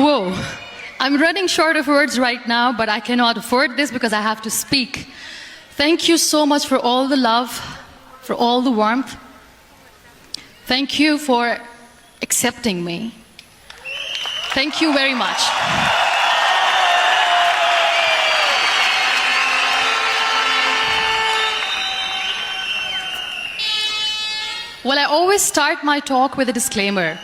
Whoa. I'm running short of words right now, but I cannot afford this because I have to speak. Thank you so much for all the love, for all the warmth. Thank you for accepting me. Thank you very much. Well, I always start my talk with a disclaimer.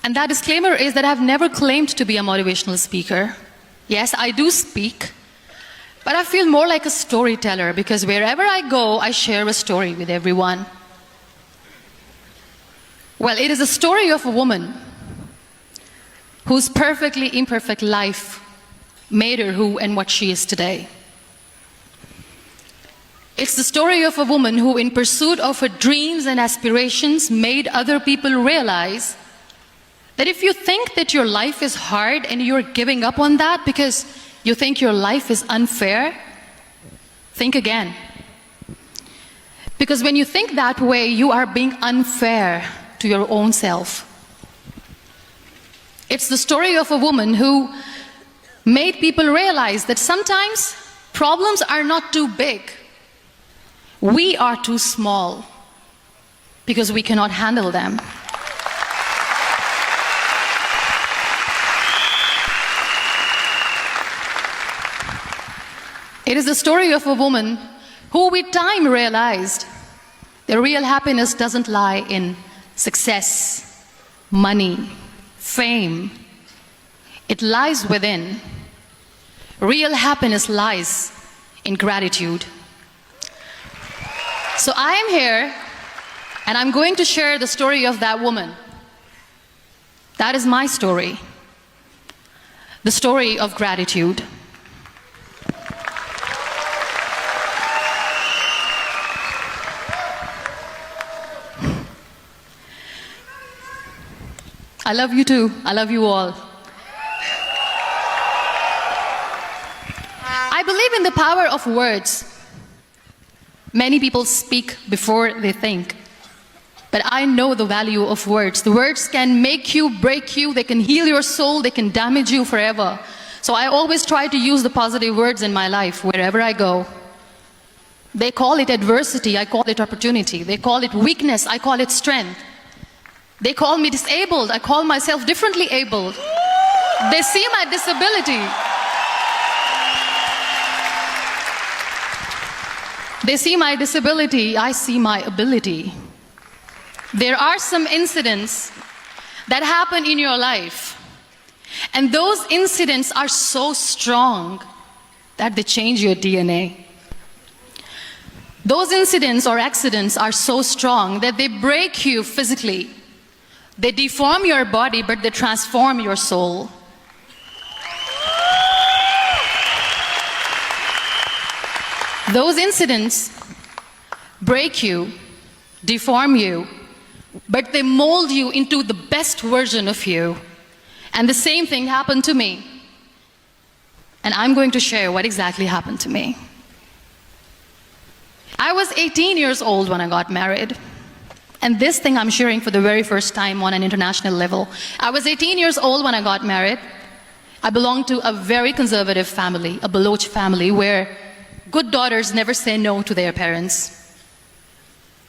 And that disclaimer is that I've never claimed to be a motivational speaker. Yes, I do speak, but I feel more like a storyteller because wherever I go, I share a story with everyone. Well, it is a story of a woman whose perfectly imperfect life made her who and what she is today. It's the story of a woman who, in pursuit of her dreams and aspirations, made other people realize that if you think that your life is hard and you're giving up on that because you think your life is unfair, think again. Because when you think that way, you are being unfair to your own self. It's the story of a woman who made people realize that sometimes problems are not too big. We are too small because we cannot handle them. It is the story of a woman who with time realized that real happiness doesn't lie in success, money, fame. It lies within. Real happiness lies in gratitude. So I am here and I'm going to share the story of that woman. That is my story. The story of gratitude. I love you too. I love you all. I believe in the power of words. Many people speak before they think. But I know the value of words. The words can make you, break you, they can heal your soul, they can damage you forever. So I always try to use the positive words in my life wherever I go. They call it adversity, I call it opportunity. They call it weakness, I call it strength. They call me disabled, I call myself differently abled. They see my disability. They see my disability, I see my ability. There are some incidents that happen in your life, and those incidents are so strong that they change your DNA. Those incidents or accidents are so strong that they break you physically. They deform your body, but they transform your soul. Those incidents break you, deform you, but they mold you into the best version of you. And the same thing happened to me. And I'm going to share what exactly happened to me. I was 18 years old when I got married. And this thing I'm sharing for the very first time on an international level. I was 18 years old when I got married. I belonged to a very conservative family, a Baloch family, where good daughters never say no to their parents.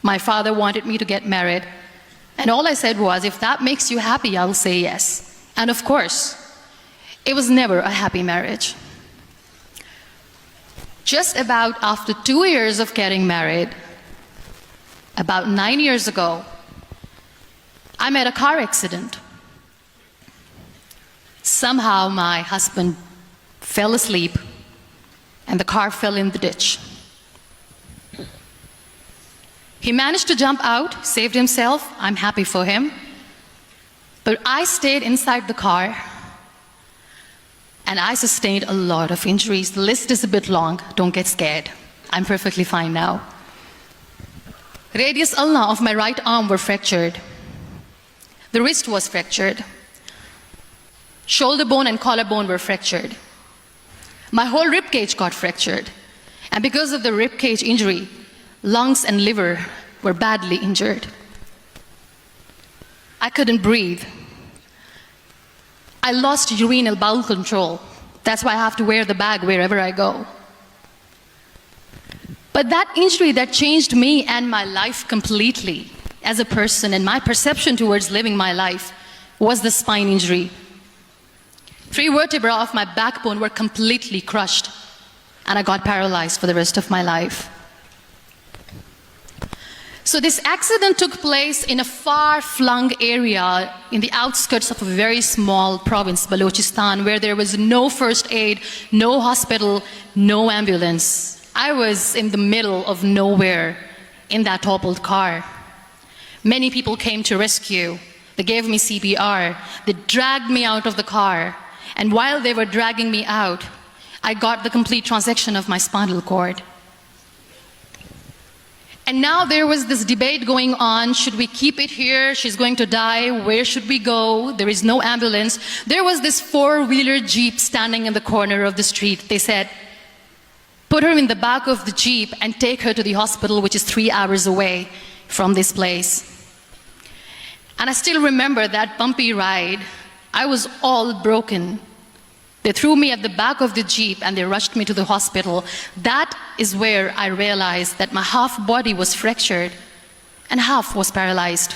My father wanted me to get married. And all I said was, if that makes you happy, I'll say yes. And of course, it was never a happy marriage. Just about after 2 years of getting married, about 9 years ago, I met a car accident. Somehow my husband fell asleep and the car fell in the ditch. He managed to jump out, saved himself. I'm happy for him. But I stayed inside the car and I sustained a lot of injuries. The list is a bit long. Don't get scared. I'm perfectly fine now. Radius ulna of my right arm were fractured. The wrist was fractured. Shoulder bone and collarbone were fractured. My whole rib cage got fractured. And because of the rib cage injury, lungs and liver were badly injured. I couldn't breathe. I lost urinary bowel control. That's why I have to wear the bag wherever I go. But that injury that changed me and my life completely as a person and my perception towards living my life was the spine injury. 3 vertebrae of my backbone were completely crushed, and I got paralyzed for the rest of my life. So this accident took place in a far-flung area in the outskirts of a very small province, Balochistan, where there was no first aid, no hospital, no ambulance. I was in the middle of nowhere in that toppled car. Many people came to rescue. They gave me CPR. They dragged me out of the car. And while they were dragging me out, I got the complete transection of my spinal cord. And now there was this debate going on. Should we keep it here? She's going to die. Where should we go? There is no ambulance. There was this 4-wheeler Jeep standing in the corner of the street. They said, put her in the back of the Jeep and take her to the hospital, which is 3 hours away from this place. And I still remember that bumpy ride. I was all broken. They threw me at the back of the Jeep and they rushed me to the hospital. That is where I realized that my half body was fractured and half was paralyzed.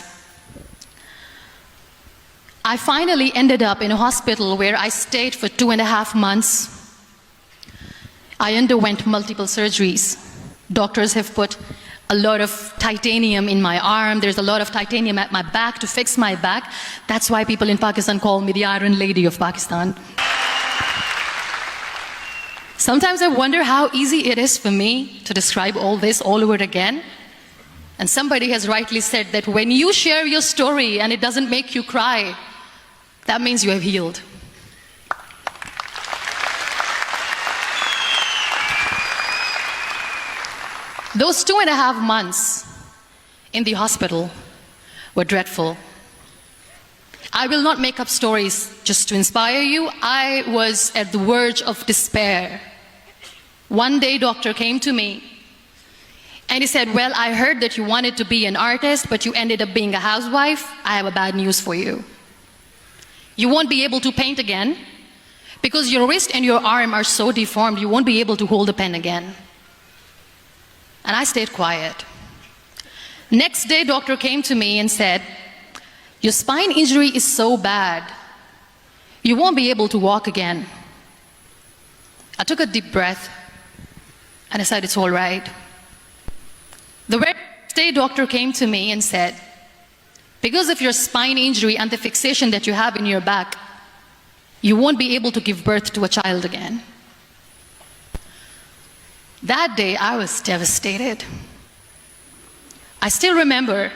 I finally ended up in a hospital where I stayed for 2.5 months. I underwent multiple surgeries. Doctors have put a lot of titanium in my arm. There's a lot of titanium at my back to fix my back. That's why people in Pakistan call me the Iron Lady of Pakistan. Sometimes I wonder how easy it is for me to describe all this all over again. And somebody has rightly said that when you share your story and it doesn't make you cry, that means you have healed. Those 2.5 months in the hospital were dreadful. I will not make up stories just to inspire you. I was at the verge of despair. One day, doctor came to me and he said, well, I heard that you wanted to be an artist, but you ended up being a housewife. I have a bad news for you. You won't be able to paint again because your wrist and your arm are so deformed, you won't be able to hold a pen again. And I stayed quiet. Next day, doctor came to me and said, your spine injury is so bad, you won't be able to walk again. I took a deep breath and I said, it's all right. The very next day, doctor came to me and said, because of your spine injury and the fixation that you have in your back, you won't be able to give birth to a child again. That day, I was devastated. I still remember